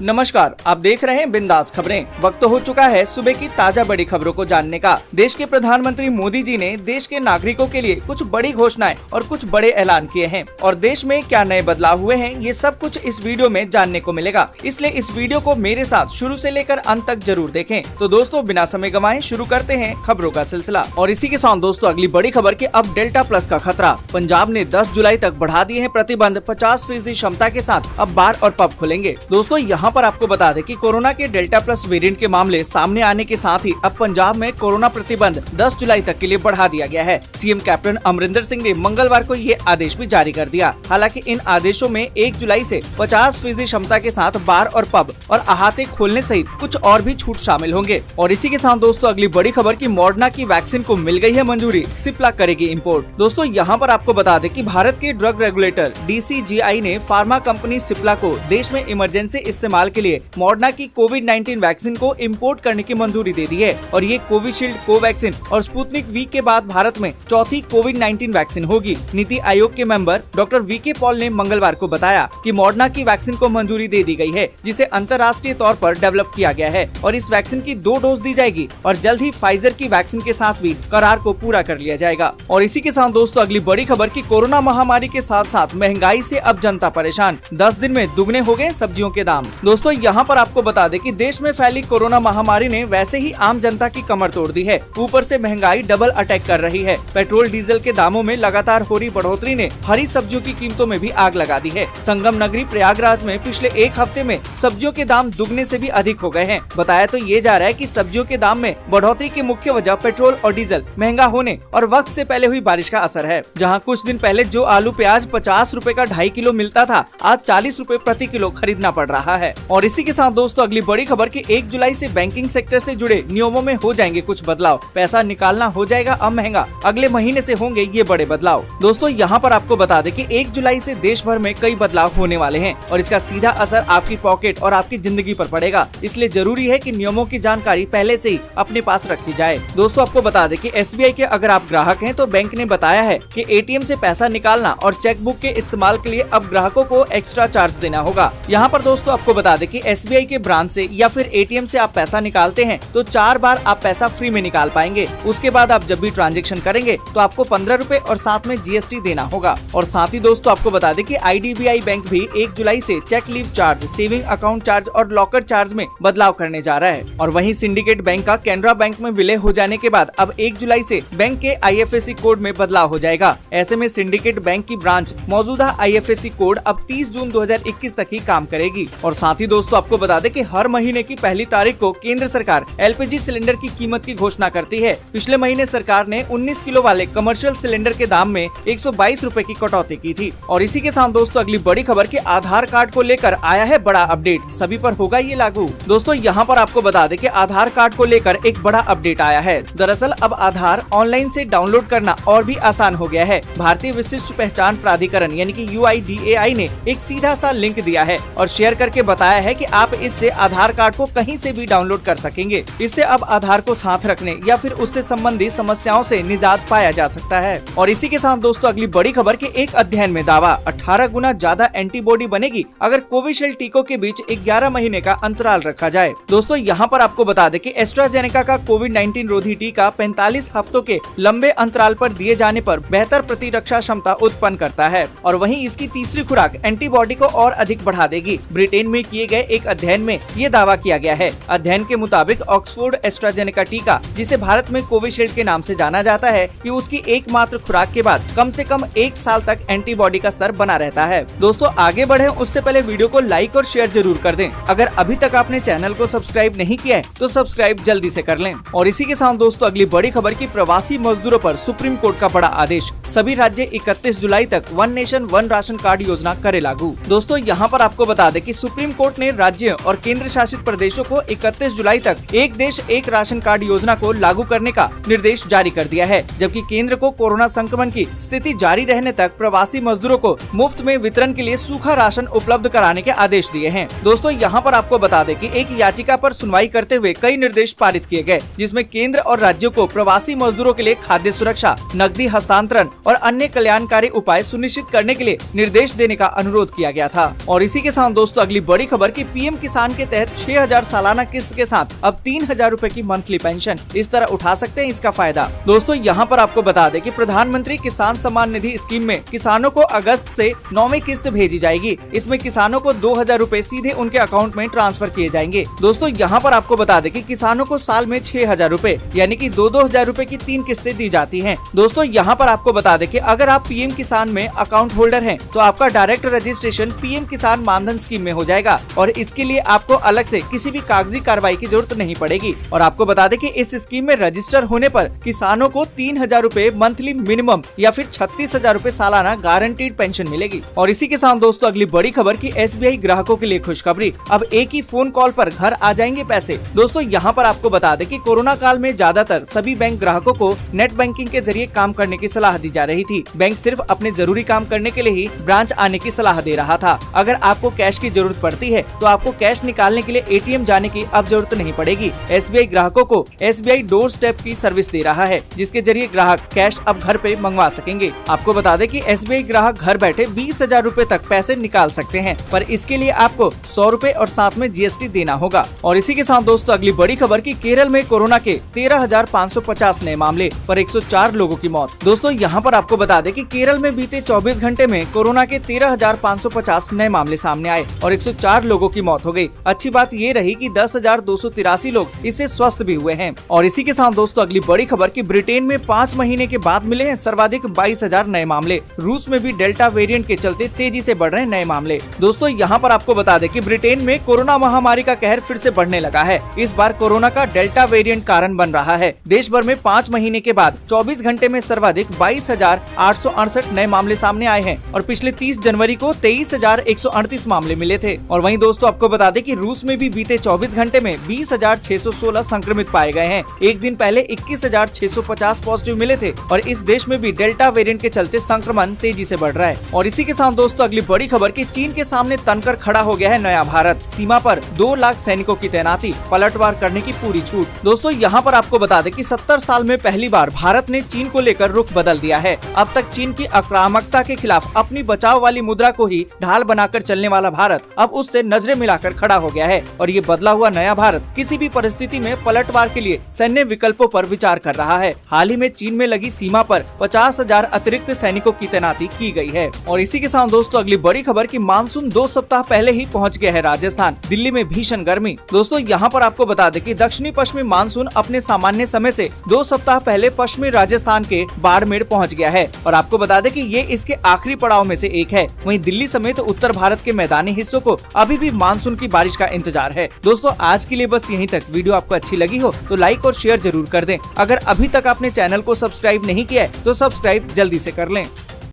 नमस्कार, आप देख रहे हैं बिंदास खबरें। वक्त हो चुका है सुबह की ताजा बड़ी खबरों को जानने का। देश के प्रधानमंत्री मोदी जी ने देश के नागरिकों के लिए कुछ बड़ी घोषणाएं और कुछ बड़े ऐलान किए हैं और देश में क्या नए बदलाव हुए हैं, ये सब कुछ इस वीडियो में जानने को मिलेगा। इसलिए इस वीडियो को मेरे साथ शुरू से लेकर अंत तक जरूर देखें। तो दोस्तों, बिना समय गंवाए शुरू करते हैं खबरों का सिलसिला। और इसी के साथ दोस्तों, अगली बड़ी खबर के अब डेल्टा प्लस का खतरा। पंजाब ने 10 जुलाई तक बढ़ा दिए हैं प्रतिबंध। 50% क्षमता के साथ अब बार और पब खुलेंगे। दोस्तों, यहाँ पर आपको बता दें कि कोरोना के डेल्टा प्लस वेरिएंट के मामले सामने आने के साथ ही अब पंजाब में कोरोना प्रतिबंध 10 जुलाई तक के लिए बढ़ा दिया गया है। सीएम कैप्टन अमरिंदर सिंह ने मंगलवार को ये आदेश भी जारी कर दिया। हालांकि इन आदेशों में 1 जुलाई से 50% क्षमता के साथ बार और पब और अहाते खोलने सहित कुछ और भी छूट शामिल होंगे। और इसी के साथ दोस्तों, अगली बड़ी खबर की मॉडर्ना की वैक्सीन को मिल गई है मंजूरी, सिप्ला करेगी इम्पोर्ट। दोस्तों, यहाँ पर आपको बता दें कि भारत के ड्रग रेगुलेटर DCGI ने फार्मा कंपनी सिप्ला को देश में इमरजेंसी इस्तेमाल के लिए मॉडर्ना की कोविड-19 वैक्सीन को इंपोर्ट करने की मंजूरी दे दी है। और ये कोविशील्ड, कोवैक्सीन और स्पुतनिक वी के बाद भारत में चौथी कोविड-19 वैक्सीन होगी। नीति आयोग के मेंबर डॉक्टर VK पॉल ने मंगलवार को बताया कि मॉडर्ना की वैक्सीन को मंजूरी दे दी गई है, जिसे अंतर्राष्ट्रीय तौर पर डेवलप किया गया है और इस वैक्सीन की 2 डोज दी जाएगी और जल्द ही फाइजर की वैक्सीन के साथ भी करार को पूरा कर लिया जाएगा। और इसी के साथ दोस्तों, अगली बड़ी खबर की कोरोना महामारी के साथ साथ महंगाई से अब जनता परेशान। 10 दिन में दुगने हो गए सब्जियों के दाम। दोस्तों, यहाँ पर आपको बता दें कि देश में फैली कोरोना महामारी ने वैसे ही आम जनता की कमर तोड़ दी है। ऊपर से महंगाई डबल अटैक कर रही है। पेट्रोल डीजल के दामों में लगातार हो रही बढ़ोतरी ने हरी सब्जियों की कीमतों में भी आग लगा दी है। संगम नगरी प्रयागराज में पिछले एक हफ्ते में सब्जियों के दाम दुगने से भी अधिक हो गए हैं। बताया तो ये जा रहा है कि सब्जियों के दाम में बढ़ोतरी की मुख्य वजह पेट्रोल और डीजल महंगा होने और वक्त से पहले हुई बारिश का असर है। जहाँ कुछ दिन पहले जो आलू प्याज 50 रुपए का 2.5 किलो मिलता था, आज 40 रुपए प्रति किलो खरीदना पड़ रहा है। और इसी के साथ दोस्तों, अगली बड़ी खबर की 1 जुलाई से बैंकिंग सेक्टर से जुड़े नियमों में हो जाएंगे कुछ बदलाव। पैसा निकालना हो जाएगा अब महंगा। अगले महीने से होंगे ये बड़े बदलाव। दोस्तों, यहाँ पर आपको बता दें कि 1 जुलाई से देश भर में कई बदलाव होने वाले हैं और इसका सीधा असर आपकी पॉकेट और आपकी जिंदगी पर पड़ेगा। इसलिए जरूरी है कि नियमों की जानकारी पहले से ही अपने पास रखी जाए। दोस्तों, आपको बता दें कि SBI के अगर आप ग्राहक हैं तो बैंक ने बताया है कि ATM से पैसा निकालना और चेकबुक के इस्तेमाल के लिए अब ग्राहकों को एक्स्ट्रा चार्ज देना होगा। यहाँ पर दोस्तों, आपको बता दें कि SBI के ब्रांच से या फिर ATM से आप पैसा निकालते हैं तो 4 बार आप पैसा फ्री में निकाल पाएंगे। उसके बाद आप जब भी ट्रांजैक्शन करेंगे तो आपको 15 रुपए और साथ में GST देना होगा। और साथ ही दोस्तों, आपको बता दें कि IDBI बैंक भी 1 जुलाई से cheque leaf charge, saving account charge और लॉकर चार्ज में बदलाव करने जा रहा है। और वहीं सिंडिकेट बैंक का कैनरा बैंक में विलय हो जाने के बाद अब 1 जुलाई से बैंक के IFSC कोड में बदलाव हो जाएगा। ऐसे में सिंडिकेट बैंक की ब्रांच मौजूदा IFSC कोड अब 30 जून 2021 तक ही काम करेगी। और साथ ही दोस्तों, आपको बता दें कि हर महीने की पहली तारीख को केंद्र सरकार LPG सिलेंडर की कीमत की घोषणा करती है। पिछले महीने सरकार ने 19 किलो वाले कमर्शियल सिलेंडर के दाम में 122 रुपए की कटौती की थी। और इसी के साथ दोस्तों, अगली बड़ी खबर के आधार कार्ड को लेकर आया है बड़ा अपडेट। सभी पर होगा ये लागू। दोस्तों, यहाँ पर आपको बता दें कि आधार कार्ड को लेकर एक बड़ा अपडेट आया है। दरअसल अब आधार ऑनलाइन से डाउनलोड करना और भी आसान हो गया है। भारतीय विशिष्ट पहचान प्राधिकरण यानी कि UIDAI ने एक सीधा सा लिंक दिया है और शेयर करके बताया है कि आप इससे आधार कार्ड को कहीं से भी डाउनलोड कर सकेंगे। इससे अब आधार को साथ रखने या फिर उससे संबंधित समस्याओं से निजात पाया जा सकता है। और इसी के साथ दोस्तों, अगली बड़ी खबर के एक अध्ययन में दावा 18 गुना ज्यादा एंटीबॉडी बनेगी अगर कोविशील्ड टीकों के बीच 11 महीने का अंतराल रखा जाए। दोस्तों, यहाँ पर आपको बता दें कि एस्ट्राजेनेका का कोविड-19 रोधी टीका 45 हफ्तों के लंबे अंतराल पर दिए जाने पर बेहतर प्रतिरक्षा क्षमता उत्पन्न करता है और वहीं इसकी तीसरी खुराक एंटीबॉडी को और अधिक बढ़ा देगी। ब्रिटेन में किए गए एक अध्ययन में ये दावा किया गया है। अध्ययन के मुताबिक ऑक्सफोर्ड एस्ट्राजेनेका टीका, जिसे भारत में कोविशील्ड के नाम से जाना जाता है, कि उसकी एकमात्र खुराक के बाद कम से कम 1 साल तक एंटीबॉडी का स्तर बना रहता है। दोस्तों, आगे बढ़े उससे पहले वीडियो को लाइक और शेयर जरूर कर दें। अगर अभी तक आपने चैनल को सब्सक्राइब नहीं किया है तो सब्सक्राइब जल्दी से कर लें। और इसी के साथ दोस्तों, अगली बड़ी खबर की प्रवासी मजदूरों पर सुप्रीम कोर्ट का बड़ा आदेश। सभी राज्य 31 जुलाई तक one nation one ration card योजना करे लागू। दोस्तों, यहाँ पर आपको बता दें कि सुप्रीम कोर्ट ने राज्य और केंद्र शासित प्रदेशों को 31 जुलाई तक एक देश एक राशन कार्ड योजना को लागू करने का निर्देश जारी कर दिया है, जबकि केंद्र को कोरोना संक्रमण की स्थिति जारी रहने तक प्रवासी मजदूरों को मुफ्त में वितरण के लिए सूखा राशन उपलब्ध कराने के आदेश दिए हैं। दोस्तों, यहाँ पर आपको बता दें कि एक याचिका पर सुनवाई करते हुए कई निर्देश पारित किए गए, जिसमें केंद्र और राज्यों को प्रवासी मजदूरों के लिए खाद्य सुरक्षा, नकदी हस्तांतरण और अन्य कल्याणकारी उपाय सुनिश्चित करने के लिए निर्देश देने का अनुरोध किया गया था। और इसी के साथ दोस्तों, अगली बड़ी खबर कि पीएम किसान के तहत 6,000 सालाना किस्त के साथ अब 3,000 रूपए की मंथली पेंशन इस तरह उठा सकते हैं इसका फायदा। दोस्तों यहाँ पर आपको बता दें कि प्रधानमंत्री किसान सम्मान निधि स्कीम में किसानों को अगस्त से 9वीं किस्त भेजी जाएगी। इसमें किसानों को 2,000 रूपए सीधे उनके अकाउंट में ट्रांसफर किए जाएंगे। दोस्तों यहाँ पर आपको बता दें कि किसानों को साल में 6,000 रूपए यानी कि 2,000 रूपए की 3 किस्तें दी जाती हैं। दोस्तों यहाँ पर आपको बता दें कि अगर आप पीएम किसान में अकाउंट होल्डर हैं तो आपका डायरेक्ट रजिस्ट्रेशन पीएम किसान मानधन स्कीम में हो जाएगा और इसके लिए आपको अलग से किसी भी कागजी कार्रवाई की जरूरत नहीं पड़ेगी। और आपको बता दें कि इस स्कीम में रजिस्टर होने पर किसानों को 3,000 रूपए मंथली मिनिमम या फिर 36,000 रूपए सालाना गारंटीड पेंशन मिलेगी। और इसी के साथ दोस्तों अगली बड़ी खबर की SBI ग्राहकों के लिए खुशखबरी, अब एक ही फोन कॉल पर घर आ जाएंगे पैसे। दोस्तों यहाँ पर आपको बता दें कि कोरोना काल में ज्यादातर सभी बैंक ग्राहकों को नेट बैंकिंग के जरिए काम करने की सलाह दी जा रही थी। बैंक सिर्फ अपने जरूरी काम करने के लिए ही ब्रांच आने की सलाह दे रहा था। अगर आपको कैश की जरूरत पड़ती है तो आपको कैश निकालने के लिए ATM जाने की अब जरूरत नहीं पड़ेगी। SBI ग्राहकों को SBI डोर स्टेप की सर्विस दे रहा है जिसके जरिए ग्राहक कैश अब घर पे मंगवा सकेंगे। आपको बता दें कि SBI ग्राहक घर बैठे 20,000 रूपए तक पैसे निकाल सकते हैं, पर इसके लिए आपको 100 रूपए और साथ में GST देना होगा। और इसी के साथ दोस्तों अगली बड़ी खबर की केरल में कोरोना के 13,550 नए मामले पर 104 लोगों की मौत। दोस्तों यहाँ पर आपको बता दें कि केरल में बीते 24 घंटे में कोरोना के 13,550 नए मामले सामने आए और 104 लोगों की मौत हो गई। अच्छी बात ये रही कि 10,283 लोग इससे स्वस्थ भी हुए हैं। और इसी के साथ दोस्तों अगली बड़ी खबर की ब्रिटेन में 5 महीने के बाद मिले हैं सर्वाधिक 22,000 नए मामले। रूस में भी डेल्टा वेरिएंट के चलते तेजी से बढ़ रहे हैं नए मामले। दोस्तों यहाँ पर आपको बता दें कि ब्रिटेन में कोरोना महामारी का कहर फिर से बढ़ने लगा है। इस बार कोरोना का डेल्टा वेरिएंट कारण बन रहा है। देश भर में 5 महीने के बाद 24 घंटे में सर्वाधिक 22,868 नए मामले सामने आए हैं और पिछले 30 जनवरी को 23,138 मामले मिले थे। और वहीं दोस्तों आपको बता दें कि रूस में भी बीते 24 घंटे में 20,616 संक्रमित पाए गए हैं। एक दिन पहले 21,650 पॉजिटिव मिले थे और इस देश में भी डेल्टा वेरिएंट के चलते संक्रमण तेजी से बढ़ रहा है। और इसी के साथ दोस्तों अगली बड़ी खबर की चीन के सामने तनकर खड़ा हो गया है नया भारत। सीमा पर 2 लाख सैनिकों की तैनाती, पलटवार करने की पूरी छूट। दोस्तों यहाँ पर आपको बता दें कि 70 साल में पहली बार भारत ने चीन को लेकर रुख बदल दिया है। अब तक चीन की आक्रामकता के खिलाफ अपनी बचाव वाली मुद्रा को ही ढाल बनाकर चलने वाला भारत अब उससे नजरें मिलाकर खड़ा हो गया है। और ये बदला हुआ नया भारत किसी भी परिस्थिति में पलटवार के लिए सैन्य विकल्पों पर विचार कर रहा है। हाल ही में चीन में लगी सीमा पर 50,000 अतिरिक्त सैनिकों की तैनाती की गई है। और इसी के साथ दोस्तों अगली बड़ी खबर की मानसून 2 सप्ताह पहले ही पहुँच गया है राजस्थान। दिल्ली में भीषण गर्मी। दोस्तों यहाँ पर आपको बता दें कि दक्षिणी पश्चिमी मानसून अपने सामान्य समय से 2 सप्ताह पहले पश्चिमी राजस्थान के बाड़मेर पहुँच गया है और आपको बता दें कि ये इसके आखिरी पड़ाव में से एक है। वहीं दिल्ली समेत उत्तर भारत के मैदानी हिस्सों को अभी भी मानसून की बारिश का इंतजार है। दोस्तों आज के लिए बस यहीं तक। वीडियो आपको अच्छी लगी हो तो लाइक और शेयर जरूर कर दें। अगर अभी तक आपने चैनल को सब्सक्राइब नहीं किया है तो सब्सक्राइब जल्दी से कर लें।